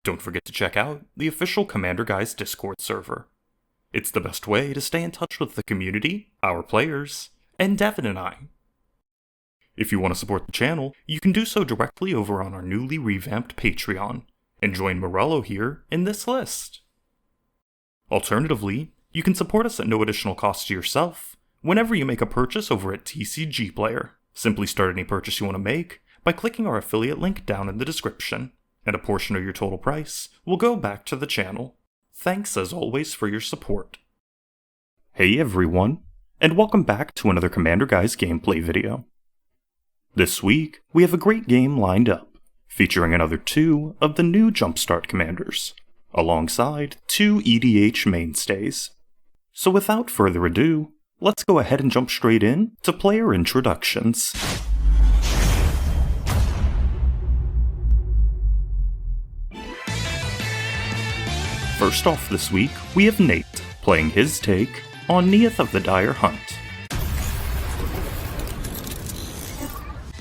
Don't forget to check out the official TheCommanderGuys Discord server. It's the best way to stay in touch with the community, our players, and Devin and I. If you want to support the channel, you can do so directly over on our newly revamped Patreon, and join Morello here in this list. Alternatively, you can support us at no additional cost to yourself whenever you make a purchase over at TCG Player. Simply start any purchase you want to make by clicking our affiliate link down in the description, and a portion of your total price will go back to the channel. Thanks as always for your support. Hey everyone, and welcome back to another TheCommanderGuys gameplay video. This week, we have a great game lined up, featuring another 2 of the new Jumpstart commanders, alongside 2 EDH mainstays. So without further ado, let's go ahead and jump straight in to player introductions. First off this week, we have Nate, playing his take on Neyith of the Dire Hunt.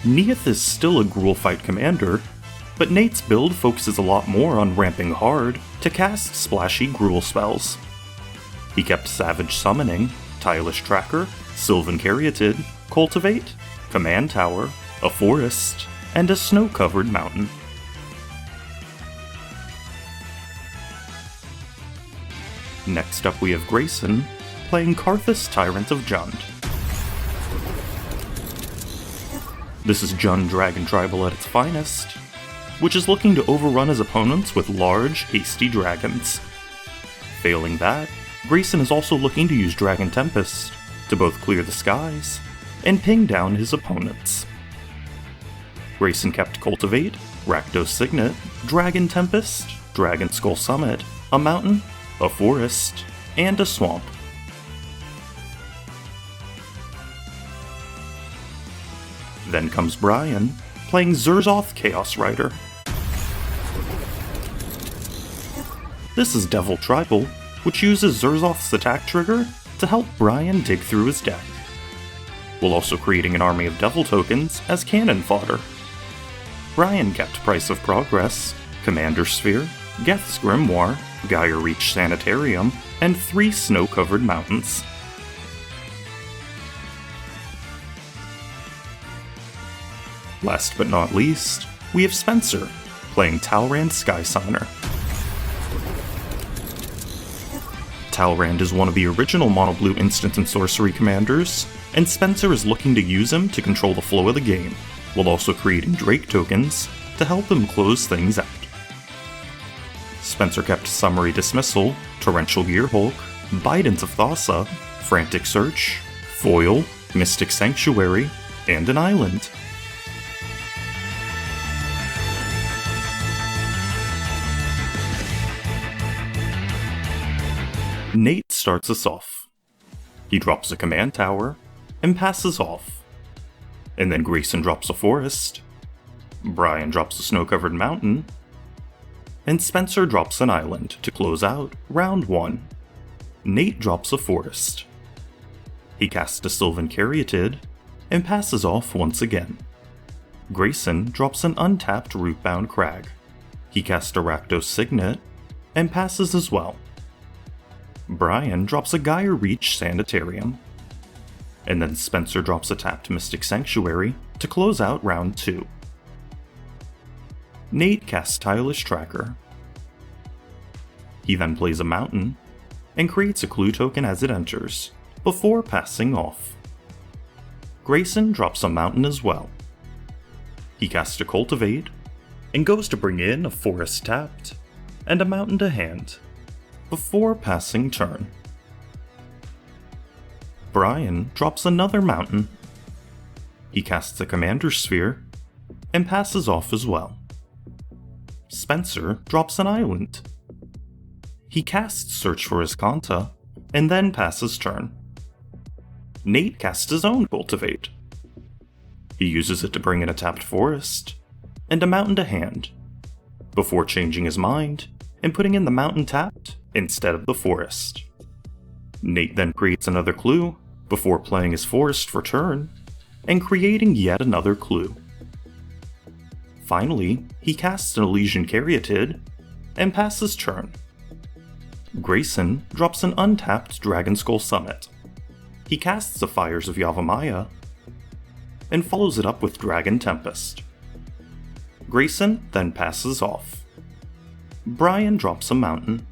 Neyith is still a Gruul fight commander, but Nate's build focuses a lot more on ramping hard to cast splashy Gruul spells. He kept Savage Summoning, Tireless Tracker, Sylvan Caryatid, Cultivate, Command Tower, a Forest, and a snow-covered mountain. Next up we have Grayson, playing Karrthus, Tyrant of Jund. This is Jund Dragon Tribal at its finest, which is looking to overrun his opponents with large, hasty dragons. Failing that, Grayson is also looking to use Dragon Tempest to both clear the skies and ping down his opponents. Grayson kept Cultivate, Rakdos Signet, Dragon Tempest, Dragon Skull Summit, a mountain, a forest, and a swamp. Then comes Brian, playing Zurzoth Chaos Rider. This is Devil Tribal, which uses Zurzoth's attack trigger to help Brian dig through his deck, while also creating an army of Devil tokens as cannon fodder. Brian kept Price of Progress, Commander Sphere, Geth's Grimoire, Gaia Reach Sanitarium, and 3 snow-covered mountains. Last but not least, we have Spencer, playing Talrand Skysummoner. Talrand is one of the original mono-blue instant and sorcery commanders, and Spencer is looking to use him to control the flow of the game, while also creating Drake tokens to help him close things out. Spencer kept Summary Dismissal, Torrential Gearhulk, Bident of Thassa, Frantic Search, Foil, Mystic Sanctuary, and an island. Nate starts us off. He drops a command tower and passes off. And then Grayson drops a forest, Brian drops a snow-covered mountain, and Spencer drops an island to close out round 1. Nate drops a forest. He casts a Sylvan Caryatid and passes off once again. Grayson drops an untapped Rootbound Crag. He casts a Rakdos Signet and passes as well. Brian drops a Gaia Reach Sanitarium. And then Spencer drops a tapped Mystic Sanctuary to close out round 2. Nate casts Tireless Tracker. He then plays a mountain, and creates a clue token as it enters, before passing off. Grayson drops a mountain as well. He casts a Cultivate, and goes to bring in a forest tapped, and a mountain to hand, before passing turn. Brian drops another mountain. He casts a Commander Sphere, and passes off as well. Spencer drops an island. He casts Search for Azcanta, and then passes turn. Nate casts his own Cultivate. He uses it to bring in a tapped forest, and a mountain to hand, before changing his mind and putting in the mountain tapped instead of the forest. Nate then creates another clue, before playing his forest for turn, and creating yet another clue. Finally, he casts an Elysian Caryatid, and passes turn. Grayson drops an untapped Dragon Skull Summit. He casts the Fires of Yavimaya and follows it up with Dragon Tempest. Grayson then passes off. Brian drops a mountain.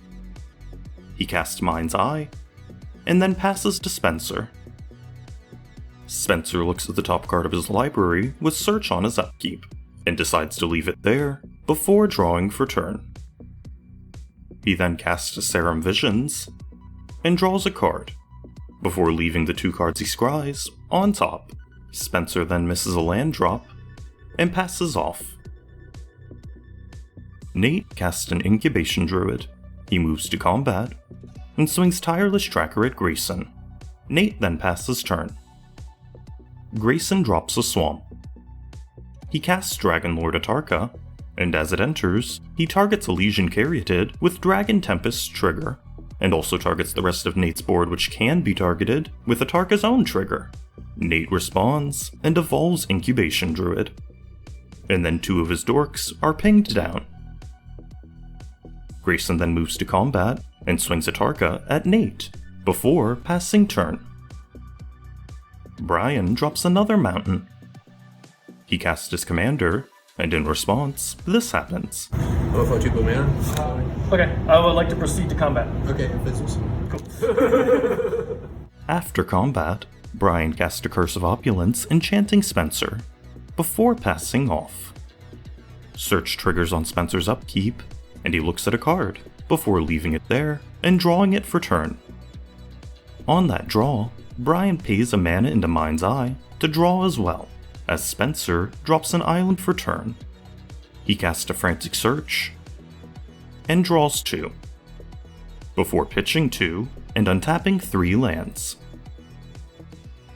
He casts Mind's Eye and then passes to Spencer. Spencer looks at the top card of his library with Search on his upkeep and decides to leave it there before drawing for turn. He then casts Serum Visions and draws a card before leaving the 2 cards he scries on top. Spencer then misses a land drop and passes off. Nate casts an Incubation Druid. He moves to combat and swings Tireless Tracker at Grayson. Nate then passes turn. Grayson drops a Swamp. He casts Dragon Lord Atarka, and as it enters, he targets Elysian Caryatid with Dragon Tempest trigger, and also targets the rest of Nate's board, which can be targeted with Atarka's own trigger. Nate responds and evolves Incubation Druid, and then 2 of his dorks are pinged down. Grayson then moves to combat and swings Atarka at Nate before passing turn. Brian drops another mountain. He casts his commander, and in response, this happens. Okay, I would like to proceed to combat. Okay, Cool. After combat, Brian casts a Curse of Opulence, enchanting Spencer, before passing off. Search triggers on Spencer's upkeep, and he looks at a card, before leaving it there and drawing it for turn. On that draw, Brian pays a mana into Mind's Eye to draw as well, as Spencer drops an island for turn. He casts a Frantic Search, and draws 2, before pitching 2 and untapping 3 lands.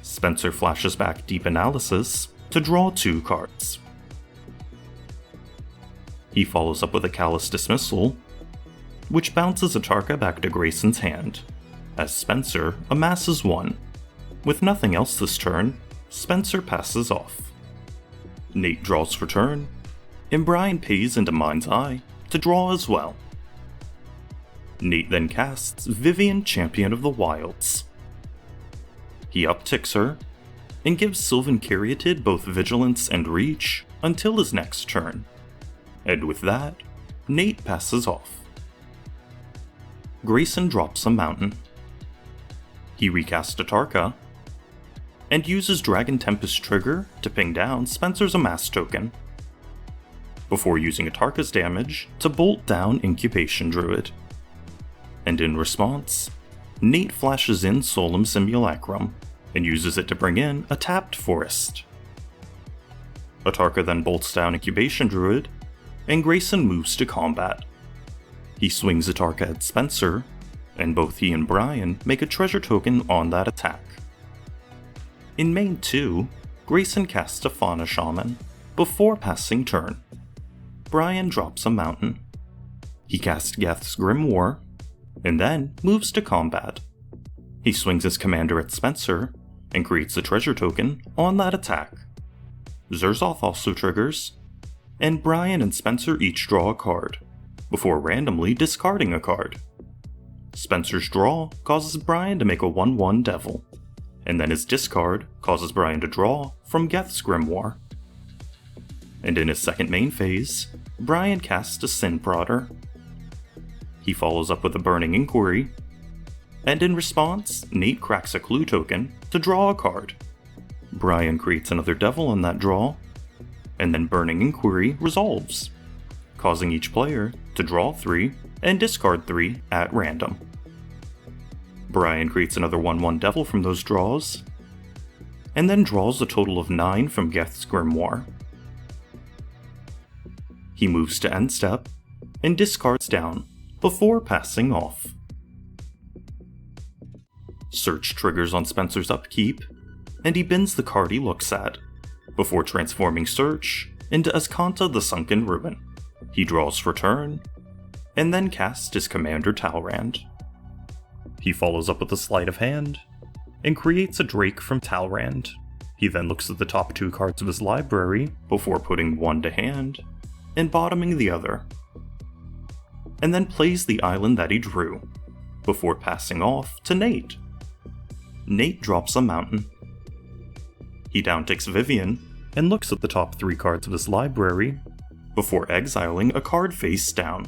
Spencer flashes back Deep Analysis to draw 2 cards. He follows up with a Callous Dismissal, which bounces Atarka back to Grayson's hand, as Spencer amasses 1. With nothing else this turn, Spencer passes off. Nate draws for turn, and Brian pays into Mind's Eye to draw as well. Nate then casts Vivian, Champion of the Wilds. He upticks her, and gives Sylvan Caryatid both Vigilance and Reach until his next turn. And with that, Nate passes off. Grayson drops a mountain. He recasts Atarka, and uses Dragon Tempest trigger to ping down Spencer's Amass token, before using Atarka's damage to bolt down Incubation Druid. And in response, Nate flashes in Solemn Simulacrum, and uses it to bring in a tapped forest. Atarka then bolts down Incubation Druid, and Grayson moves to combat. He swings Atarka at Spencer, and both he and Brian make a treasure token on that attack. In main 2, Grayson casts a Fauna Shaman, before passing turn. Brian drops a mountain. He casts Geth's Grimoire, and then moves to combat. He swings his commander at Spencer, and creates a treasure token on that attack. Zurzoth also triggers, and Brian and Spencer each draw a card, before randomly discarding a card. Spencer's draw causes Brian to make a 1/1 Devil, and then his discard causes Brian to draw from Geth's Grimoire. And in his second main phase, Brian casts a Sin Prodder. He follows up with a Burning Inquiry, and in response, Nate cracks a Clue token to draw a card. Brian creates another Devil on that draw, and then Burning Inquiry resolves, causing each player to draw 3 and discard 3 at random. Brian creates another 1/1 Devil from those draws, and then draws a total of 9 from Geth's Grimoire. He moves to end step, and discards down, before passing off. Search triggers on Spencer's upkeep, and he bins the card he looks at, before transforming Search into Azcanta the Sunken Ruin. He draws for turn, and then casts his commander Talrand. He follows up with a Sleight of Hand, and creates a Drake from Talrand. He then looks at the top 2 cards of his library, before putting one to hand, and bottoming the other. and then plays the island that he drew, before passing off to Neyith. Neyith drops a mountain. He downticks Vivian, and looks at the top 3 cards of his library, before exiling a card face down.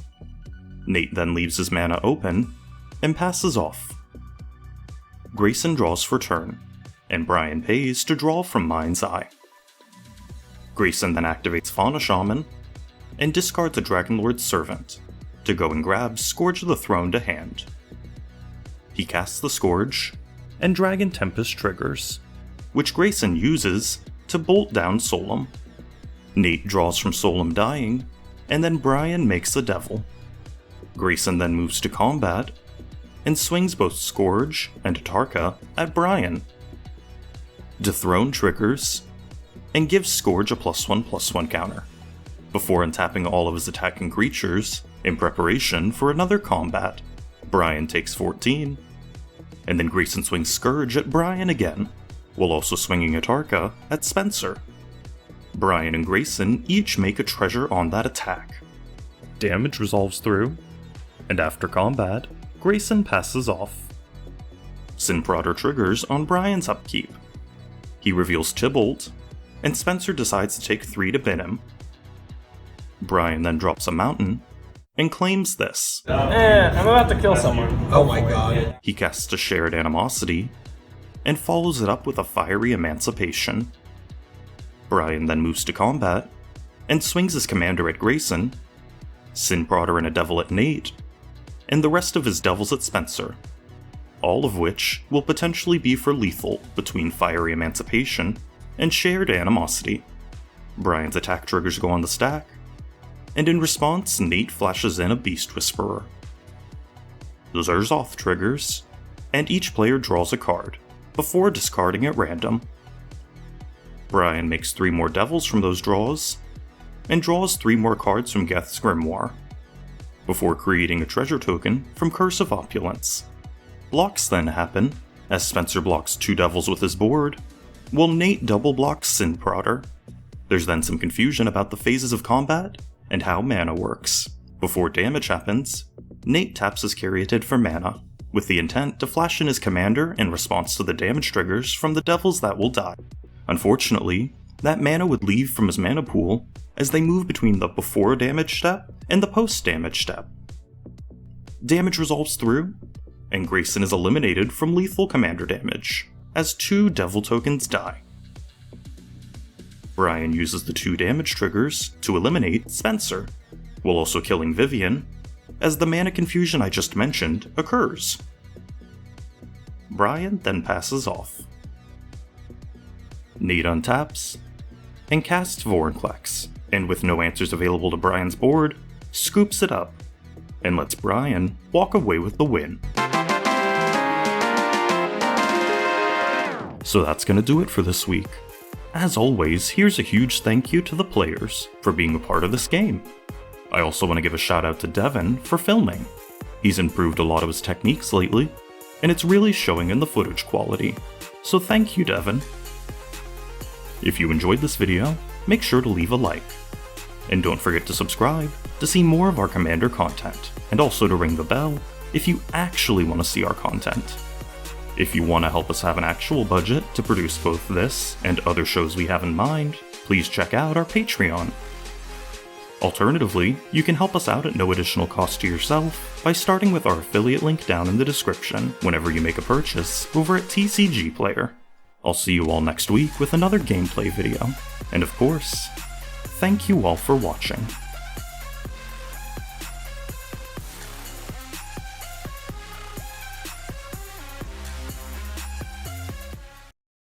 Neyith then leaves his mana open, and passes off. Grayson draws for turn, and Brian pays to draw from Mind's Eye. Grayson then activates Fauna Shaman, and discards a Dragonlord's Servant, to go and grab Scourge of the Throne to hand. He casts the Scourge, and Dragon Tempest triggers, which Grayson uses to bolt down Solemn. Neyith draws from Solemn dying, and then Brian makes a Devil. Grayson then moves to combat, and swings both Scourge and Tarka at Brian. Dethrone triggers, and gives Scourge a +1/+1 counter, before untapping all of his attacking creatures in preparation for another combat. Brian takes 14, and then Grayson swings Scourge at Brian again, while also swinging a Tarka at Spencer. Brian and Grayson each make a treasure on that attack. Damage resolves through, and after combat, Grayson passes off. Sinprodder triggers on Brian's upkeep. He reveals Tybalt, and Spencer decides to take 3 to bin him. Brian then drops a mountain, and claims this. I'm about to kill someone. Oh my god. He casts a Shared Animosity, and follows it up with a Fiery Emancipation. Brian then moves to combat, and swings his commander at Grayson, Sinprodder and a Devil at Neyith, and the rest of his Devils at Spencer, all of which will potentially be for lethal between Fiery Emancipation and Shared Animosity. Brian's attack triggers go on the stack, and in response, Neyith flashes in a Beast Whisperer. Zurzoth triggers, and each player draws a card, before discarding at random. Brian makes 3 more Devils from those draws, and draws 3 more cards from Geth's Grimoire, before creating a treasure token from Curse of Opulence. Blocks then happen, as Spencer blocks 2 Devils with his board, while Neyith double blocks Sinprodder. There's then some confusion about the phases of combat and how mana works. Before damage happens, Neyith taps his Caryatid for mana, with the intent to flash in his commander in response to the damage triggers from the Devils that will die. Unfortunately, that mana would leave from his mana pool as they move between the before damage step and the post damage step. Damage resolves through, and Grayson is eliminated from lethal commander damage, as 2 Devil tokens die. Brian uses the 2 damage triggers to eliminate Spencer, while also killing Vivian, as the mana confusion I just mentioned occurs. Brian then passes off. Neyith untaps, and casts Vorinclex, and with no answers available to Brian's board, scoops it up, and lets Brian walk away with the win. So that's gonna do it for this week. As always, here's a huge thank you to the players for being a part of this game. I also want to give a shout out to Devin for filming. He's improved a lot of his techniques lately, and it's really showing in the footage quality. So thank you, Devin. If you enjoyed this video, make sure to leave a like. And don't forget to subscribe to see more of our Commander content, and also to ring the bell if you actually want to see our content. If you want to help us have an actual budget to produce both this and other shows we have in mind, please check out our Patreon. Alternatively, you can help us out at no additional cost to yourself by starting with our affiliate link down in the description whenever you make a purchase over at TCG Player. I'll see you all next week with another gameplay video, and of course, thank you all for watching.